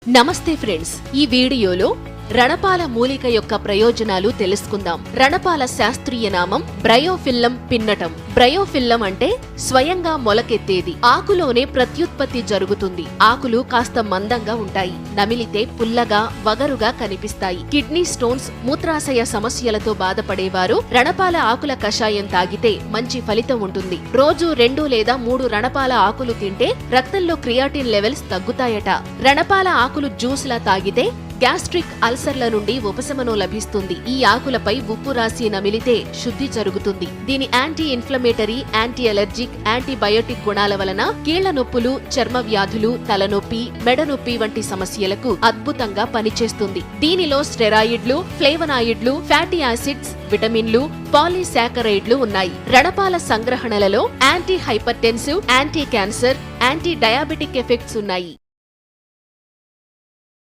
నమస్తే ఫ్రెండ్స్, ఈ వీడియోలో రణపాల మూలిక యొక్క ప్రయోజనాలు తెలుసుకుందాం. రణపాల శాస్త్రీయ నామం బ్రయోఫిల్లం పిన్నటం. బ్రయోఫిల్లం అంటే స్వయంగా మొలకెత్తేది. ఆకులోనే ప్రత్యుత్పత్తి జరుగుతుంది. ఆకులు కాస్త మందంగా ఉంటాయి. నమిలితే పుల్లగా వగరుగా కనిపిస్తాయి. కిడ్నీ స్టోన్స్, మూత్రాశయ సమస్యలతో బాధపడేవారు రణపాల ఆకుల కషాయం తాగితే మంచి ఫలితం ఉంటుంది. రోజు 2 లేదా 3 రణపాల ఆకులు తింటే రక్తంలో క్రియాటిన్ లెవెల్స్ తగ్గుతాయట. రణపాల ఆకులు జ్యూస్ లా తాగితే గ్యాస్ట్రిక్ అల్సర్ల నుండి ఉపశమనం లభిస్తుంది. ఈ ఆకులపై ఉప్పు రాసి నమిలితే శుద్ధి జరుగుతుంది. దీని anti inflammatory, anti allergic, antibiotic గుణాల వలన కీళ్ల నొప్పులు, చర్మ వ్యాధులు, తలనొప్పి, మెడ నొప్పి వంటి సమస్యలకు అద్భుతంగా పనిచేస్తుంది. దీనిలో స్టెరాయిడ్లు, ఫ్లేవనాయిడ్లు, ఫ్యాటీ యాసిడ్స్, విటమిన్లు, పాలీసాకరైడ్లు ఉన్నాయి. రణపాల సంగ్రహణలలో anti hypertensive, anti cancer, anti diabetic effects ఉన్నాయి.